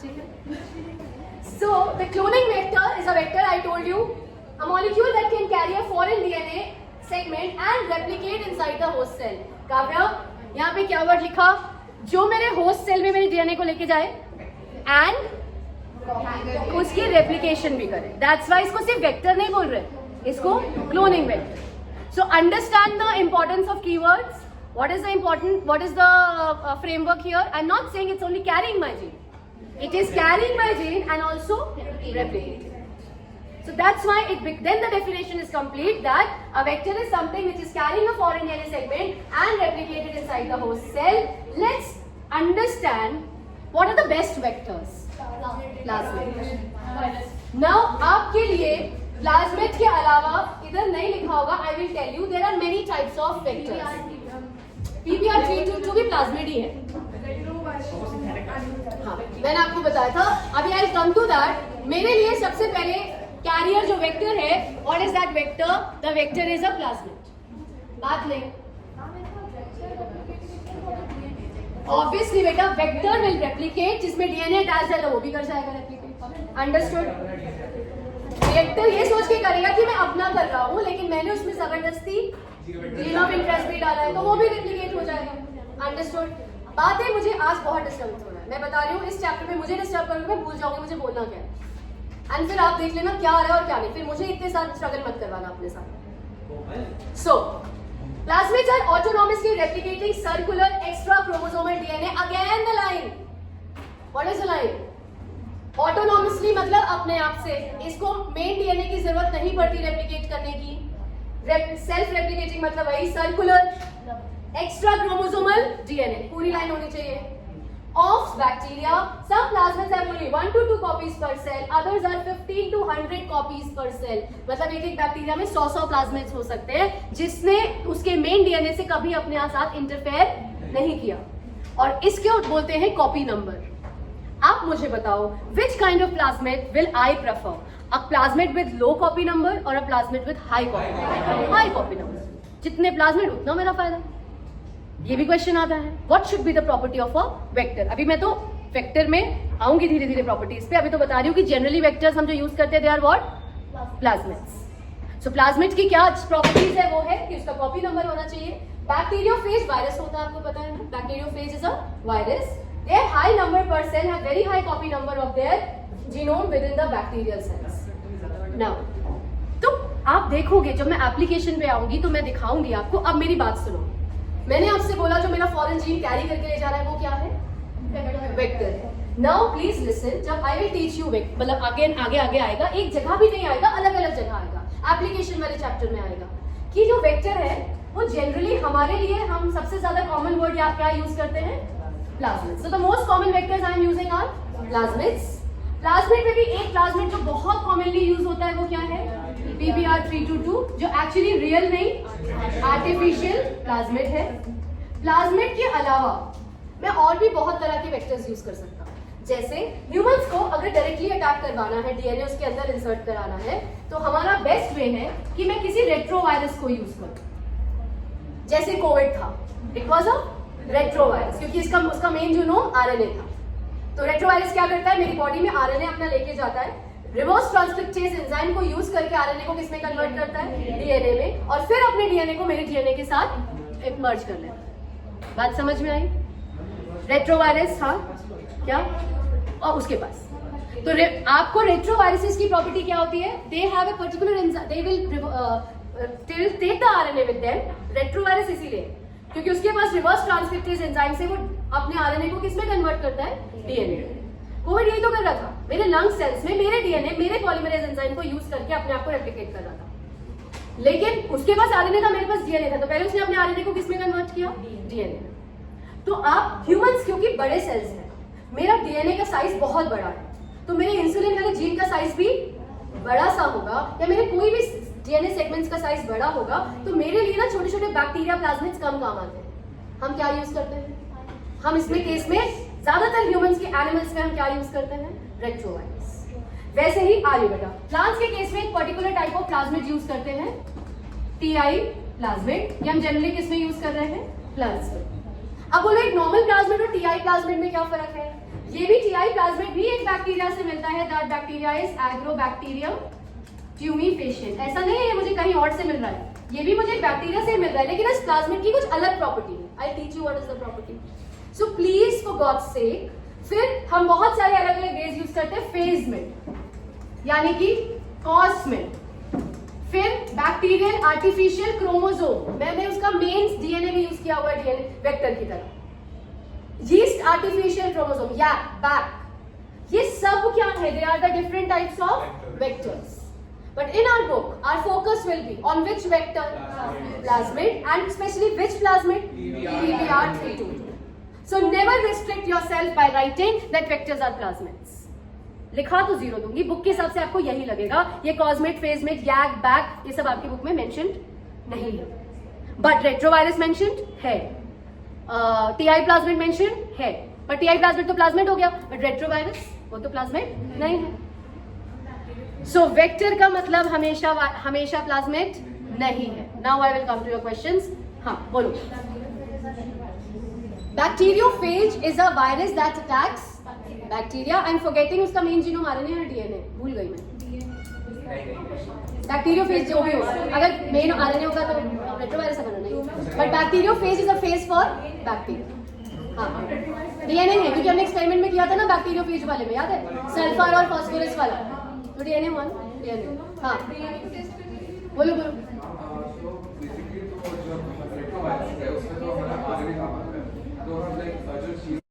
So the cloning vector is a vector, I told you, a molecule that can carry a foreign DNA segment and replicate inside the host cell. Kavya, यहाँ पे क्या word लिखा? जो मेरे host cell में मेरे DNA को लेके जाए एंड उसकी रेप्लिकेशन भी करे. दैट्स वाई इसको सिर्फ वेक्टर नहीं बोल रहे, इसको cloning vector. So understand the importance of keywords. What is the framework here? I'm not saying it's only carrying my gene. It is carrying my gene and also replicating. So that's why then the definition is complete that a vector is something which is carrying a foreign DNA segment and replicated inside the host cell. Let's understand what are the best vectors. Plasmid. Now आपके लिए plasmid के अलावा इधर नहीं लिखा होगा. I will tell you there are many types of vectors. PBR322 भी plasmid ही है. हाँ, मैंने आपको बताया था. अभी आई कम टू दैट. मेरे लिए सबसे पहले कैरियर जो वेक्टर है, what is that vector? The vector is a plasmid. बात नहीं. ऑब्वियसली बेटा वेक्टर विल रेप्लिकेट. जिसमें डीएनए अटैच है वो भी कर जाएगा रेप्लिकेट. अंडरस्टूड? वेक्टर ये सोच के करेगा कि मैं अपना कर रहा हूँ, लेकिन मैंने उसमें जबरदस्ती जीन ऑफ इंटरेस्ट भी डाला है तो वो भी रेप्लिकेट हो जाएगा. अंडरस्टूड? बात है, मुझे आज बहुत डिस्टर्ब हो रहा है. मैं बता रही हूँ इस चैप्टर में मुझे डिस्टर्ब करोगे मैं भूल जाऊंगी मुझे बोलना क्या है. एंड फिर आप देख लेना क्या आ रहा है और क्या नहीं. फिर मुझे इतने साथ स्ट्रगल मत करवाना अपने साथ. So plasmids are autonomously replicating circular extra chromosomal DNA. Again the line. What is the line? Autonomously मतलब अपने आप से. इसको मेन डीएनए की जरूरत नहीं पड़ती रेप्लिकेट करने की. सेल्फ रेप्लिकेटिंग मतलब वही सर्कुलर एक्स्ट्रा क्रोमोसोमल डीएनए. पूरी लाइन होनी चाहिए. Of bacteria some plasmids have only 1 to 2 copies per cell, others are 15 to 100 copies per cell. मतलब एक बैक्टीरिया में 100 प्लाज्मिड्स हो सकते हैं जिसने उसके मेन डीएनए से कभी अपने साथ इंटरफेयर नहीं किया. और इसके बोलते हैं कॉपी नंबर. आप मुझे बताओ which kind of plasmid will I prefer? A plasmid with low copy number or a plasmid with high copy number? High copy number. जितने plasmid उतना मेरा फायदा. ये भी क्वेश्चन आता है. What should be the property of a vector? अभी मैं तो वेक्टर में आऊंगी धीरे धीरे प्रॉपर्टीज पे. अभी तो बता रही हूँ कि जनरली वेक्टर्स हम जो यूज करते हैं they are what? Plasmids. So plasmid की क्या प्रॉपर्टीज है? वो है कि उसका कॉपी नंबर होना चाहिए. बैक्टीरियोफेज वायरस होता है, आपको पता है ना. Bacteriophage is a virus. They have high number per cell, have very high copy number of their genome within the bacterial cells. Now, तो आप देखोगे जब मैं एप्लीकेशन पे आऊंगी तो मैं दिखाऊंगी आपको. अब मेरी बात सुनो. मैंने आपसे बोला जो मेरा फॉरेन जीन कैरी करके ले जा रहा है वो क्या है? वेक्टर. Now please listen. जब I will teach you vector, मतलब अगेन आगे आगे आएगा, एक जगह भी नहीं आएगा, अलग अलग जगह आएगा. एप्लीकेशन वाले चैप्टर में आएगा कि जो वेक्टर है वो जनरली हमारे लिए हम सबसे ज्यादा कॉमन वर्ड क्या यूज करते हैं? Plasmids. So the most common vectors I am using are plasmids. Plasmid में भी एक प्लाज्मिड जो बहुत कॉमनली यूज होता है वो क्या है? PBR322, जो एक्चुअली रियल नहीं आर्टिफिशियल प्लाज्मिड है. प्लाज्मिड के अलावा मैं और भी बहुत तरह के वेक्टर्स यूज कर सकता हूँ. जैसे ह्यूमंस को अगर डायरेक्टली अटैक करवाना है, डीएनए उसके अंदर इंसर्ट कराना है, तो हमारा बेस्ट वे है कि मैं किसी रेट्रोवायरस को यूज करूँ. जैसे कोविड था, इट वॉज अ रेट्रोवायरस क्योंकि उसका मेन जो आरएनए था. तो रेट्रोवायरस क्या करता है? मेरी बॉडी में आरएनए अपना लेके जाता है, रिवर्स ट्रांसक्रिप्टेज एंजाइम को यूज करके आरएनए को किसमें कन्वर्ट करता है? डीएनए में. और फिर अपने डीएनए को मेरे डीएनए के साथ मर्ज कर लेता है. बात समझ में आई? रेट्रोवायरस था क्या? और उसके पास तो आपको रेट्रोवायरसेस की प्रॉपर्टी क्या होती है? They have a particular enzyme, they will take the RNA with them. Retrovirus इसीलिए क्योंकि उसके पास रिवर्स ट्रांसक्रिप्टेज एंजाइम से वो अपने आरएनए को किसमें कन्वर्ट करता है? डीएनए. कोविड यही तो कर रहा था. मेरे लंग सेल्स में मेरे डीएनए मेरे पॉलीमरेज एंजाइम को यूज करके अपने आप को रेप्लिकेट कर रहा था. लेकिन उसके पास आरएनए था, मेरे पास डीएनए था, तो पहले उसने अपने आरएनए को किसमें कन्वर्ट किया? डीएनए. तो आप ह्यूमंस क्योंकि बड़े सेल्स हैं, मेरा डीएनए का साइज बहुत बड़ा है, तो मेरे इंसुलिन वाले जीन का साइज भी बड़ा सा होगा, या मेरे कोई भी डीएनए सेगमेंट्स का साइज बड़ा होगा, तो मेरे लिए ना छोटे छोटे बैक्टीरिया प्लाज्मिड्स कम काम आते हैं. हम क्या यूज करते हैं? हम इसमें केस में ज्यादातर ह्यूमंस के एनिमल्स में हम क्या यूज करते हैं? रेट्रोवायरस. वैसे ही आर्यभट्टा प्लांट्स के केस में एक particular type of plasmid use करते हैं, टीआई प्लाज्मिड. ये हम जनरली किस में यूज कर रहे हैं? प्लांट्स में. अब बोलो एक नॉर्मल प्लाज्मिड और टीआई प्लाज्मिड में क्या फर्क है? ये भी टीआई प्लाज्मिड भी एक बैक्टीरिया से मिलता है, दैट बैक्टीरिया इज एग्रोबैक्टीरियम ट्यूमीफेशियन। ऐसा नहीं है ये मुझे कहीं और से मिल रहा है, ये भी मुझे एक बैक्टीरिया से मिल रहा है, लेकिन इस प्लाज्मिड की कुछ अलग प्रॉपर्टी है। I teach you what is the property. So please for God's sake, फिर हम बहुत सारे अलग अलग वेज यूज करते हैं, फेजमिड यानी कि कॉस्मिड, फिर बैक्टीरियल आर्टिफिशियल क्रोमोसोम, मैंने उसका मेन डीएनए भी यूज किया हुआ है डीएनए वेक्टर की तरह, yeast artificial chromosome या बैक, ये सब क्या है? They are the different types of vectors. But in our book, our focus will be on which vector? Plasmid, and especially which plasmid? PBR322. So never restrict yourself by writing that vectors are plasmids. लिखा तो zero दूंगी, book के हिसाब से आपको यही लगेगा, ये कॉस्मिड, फेजमिड, यैग, बैक, ये सब आपकी बुक में मेंशन्ड नहीं है। बट रेट्रोवायरस मेंशन्ड है, टीआई प्लाज्मिड मेंशन है, पर टीआई प्लाज्मिड तो प्लाज्मिड हो गया, बट रेट्रोवायरस वो तो प्लाज्मिड नहीं है। सो वेक्टर का मतलब हमेशा प्लाज्मिड नहीं है। Now I will come to your questions. हाँ बोलो। Bacteriophage is a virus that attacks bacteria. I am forgetting उसका मेन जीनोम आरएनए और डीएनए, भूल गई मैं। बैक्टीरियोफेज जो भी हो, अगर मेन आरएनए होगा तो रेट्रोवायरस का नहीं, but bacteriophage is a phase for bacteria. हाँ डीएनए है, क्योंकि हमने एक्सपेरिमेंट में किया था ना बैक्टीरियोफेज वाले में, याद है? सल्फर और फास्फोरस वाला, तो डीएनए वन डीएनए। हाँ बोलो बोलो। तो जो रेट्रोवायरस है उसमें तो हमारा आरएनए काम आता है, तो हम लाइक जो चीज